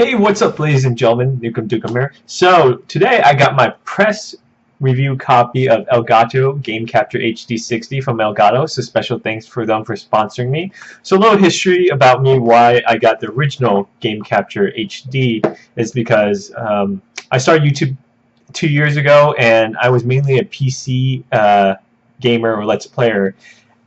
Hey, what's up, ladies and gentlemen? NukemDukem here. So today I got my press review copy of Elgato Game Capture HD60 from Elgato. So special thanks for them for sponsoring me. So a little history about me why I got the original Game Capture HD is because I started YouTube 2 years ago, and I was mainly a PC gamer or Let's Player,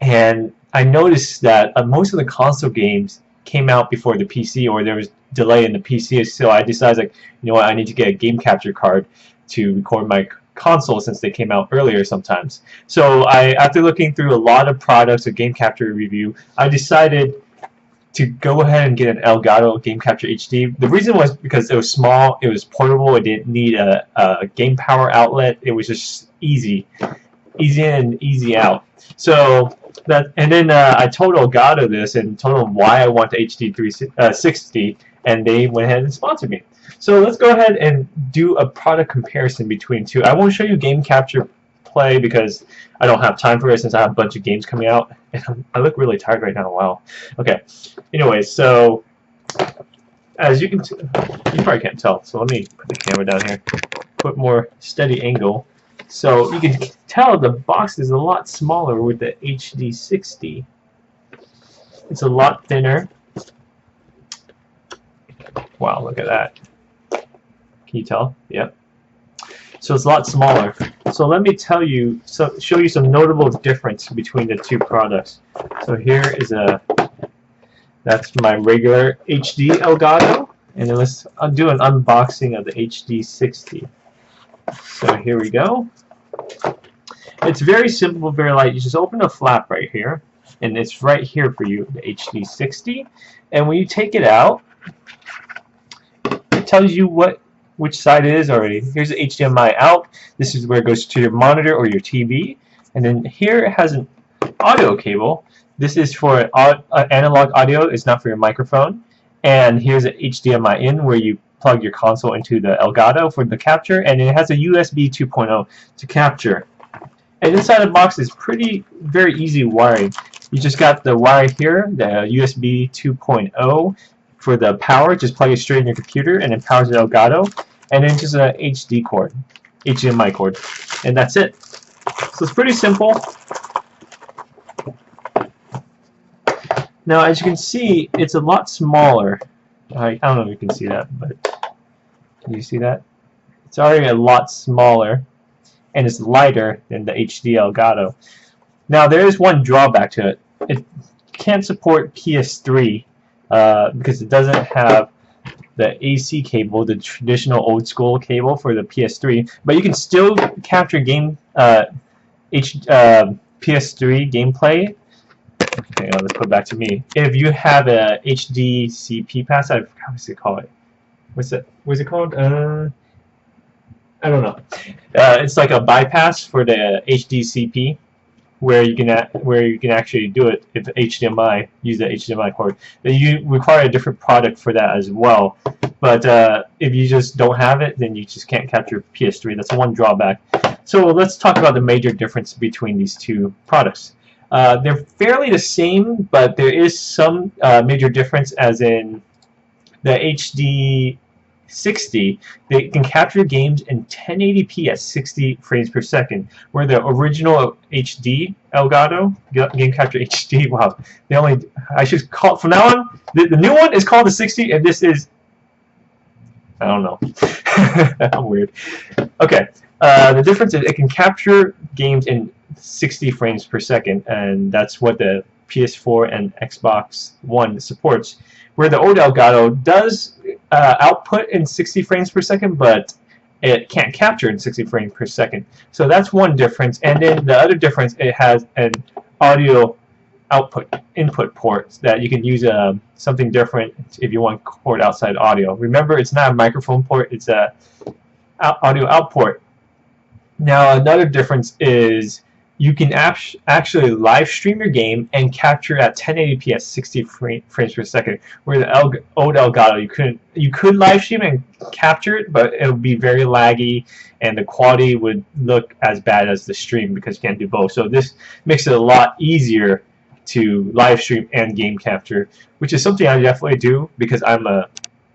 and I noticed that most of the console games came out before the PC, or there was delay in the PC, so I decided, like, you know what, I need to get a game capture card to record my console since they came out earlier sometimes. So after looking through a lot of products of game capture review, I decided to go ahead and get an Elgato Game Capture HD. The reason was because it was small, it was portable, it didn't need a game power outlet, it was just easy in, easy out. So and then I told Elgato this and told them why I want the HD60, and they went ahead and sponsored me. So let's go ahead and do a product comparison between two. I won't show you game capture play because I don't have time for it since I have a bunch of games coming out. And I look really tired right now. Wow. Okay. Anyway, so as you can you probably can't tell. So let me put the camera down here. Put more steady angle. So you can tell the box is a lot smaller with the HD60. It's a lot thinner. Wow, look at that. Can you tell? Yep. So it's a lot smaller. So let me show you some notable difference between the two products. So here is that's my regular HD Elgato, and then let's do an unboxing of the HD60. So here we go. It's very simple, very light. You just open a flap right here, and it's right here for you, the HD60. And when you take it out, it tells you which side it is already. Here's the HDMI out. This is where it goes to your monitor or your TV. And then here it has an audio cable. This is for analog audio. It's not for your microphone. And here's an HDMI in where you plug your console into the Elgato for the capture, and it has a USB 2.0 to capture. And inside the box is very easy wiring. You just got the wire here, the USB 2.0 for the power. Just plug it straight in your computer, and it powers the Elgato. And then just an HDMI cord, and that's it. So it's pretty simple. Now, as you can see, it's a lot smaller. I don't know if you can see that, but can you see that? It's already a lot smaller, and it's lighter than the HD Elgato. Now, there is one drawback to it. It can't support PS3 because it doesn't have the AC cable, the traditional old school cable for the PS3. But you can still capture PS3 gameplay. Okay, let's put it back to me. If you have a HDCP pass, I forgot what they call it. What's it called? I don't know. It's like a bypass for the HDCP, where you can actually do it if use the HDMI cord. Then you require a different product for that as well. But if you just don't have it, then you just can't capture PS3. That's one drawback. So let's talk about the major difference between these two products. They're fairly the same, but there is some major difference, as in the HD60, they can capture games in 1080p at 60 frames per second, where the original HD Elgato, Game Capture HD, wow, I should call, from now on, the new one is called the 60, and this is, I don't know. I'm weird. Okay, the difference is it can capture games in 60 frames per second, and that's what the PS4 and Xbox One supports, where the old Elgato does output in 60 frames per second, but it can't capture in 60 frames per second. So that's one difference. And then the other difference, it has an audio input port that you can use something different if you want to record outside audio. Remember, it's not a microphone port, it's a audio out port. Now, another difference is you can actually live stream your game and capture at 1080p at 60 frames per second. Where the old Elgato, you could live stream and capture it, but it would be very laggy, and the quality would look as bad as the stream because you can't do both. So this makes it a lot easier to live stream and game capture, which is something I definitely do because I'm a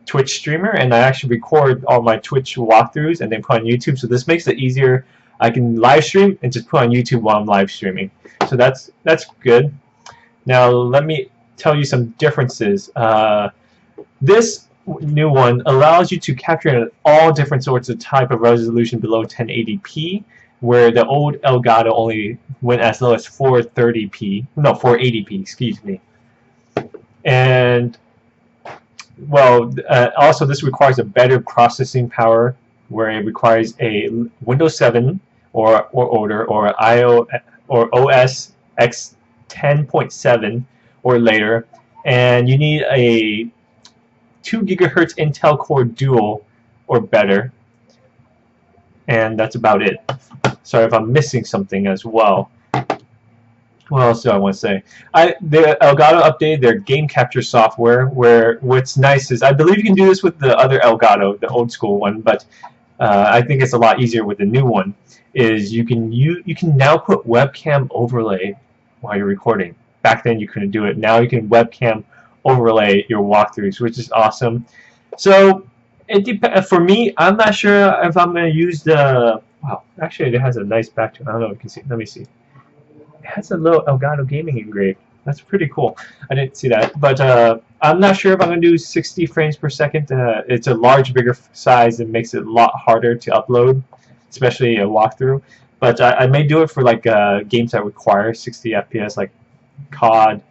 Twitch streamer, and I actually record all my Twitch walkthroughs and then put on YouTube. So this makes it easier. I can live stream and just put on YouTube while I'm live streaming. So that's good. Now let me tell you some differences. This new one allows you to capture all different sorts of type of resolution below 1080p, where the old Elgato only went as low as 430p. No, 480p. Excuse me. And well, also this requires a better processing power, where it requires a Windows 7 or older, or OS X 10.7 or later, and you need a 2 GHz Intel Core Duo or better, and that's about it. Sorry if I'm missing something as well. What else do I want to say? The Elgato updated their game capture software, where what's nice is I believe you can do this with the other Elgato, the old school one, but I think it's a lot easier with the new one. Is you can now put webcam overlay while you're recording. Back then you couldn't do it. Now you can webcam overlay your walkthroughs, which is awesome. So for me, I'm not sure if I'm going to use the. Wow, actually it has a nice back. I don't know if you can see. Let me see. It has a little Elgato gaming engraved. That's pretty cool. I didn't see that, but I'm not sure if I'm going to do 60 frames per second. It's a bigger size and makes it a lot harder to upload, especially a walkthrough. But I may do it for like games that require 60 FPS, like COD,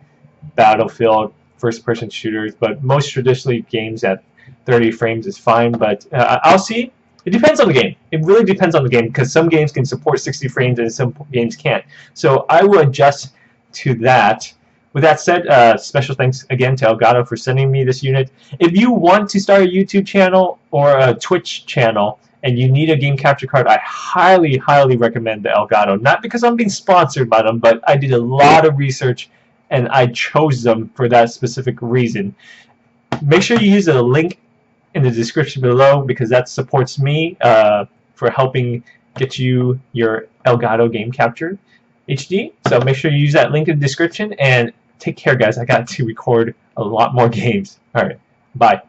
Battlefield, first-person shooters. But most traditionally games at 30 frames is fine. But I'll see. It depends on the game. It really depends on the game, because some games can support 60 frames and some games can't. So I will adjust to that. With that said, special thanks again to Elgato for sending me this unit. If you want to start a YouTube channel or a Twitch channel and you need a game capture card, I highly, highly recommend the Elgato. Not because I'm being sponsored by them, but I did a lot of research and I chose them for that specific reason. Make sure you use the link in the description below, because that supports me for helping get you your Elgato game capture HD. So make sure you use that link in the description, and take care, guys. I got to record a lot more games. Alright, bye.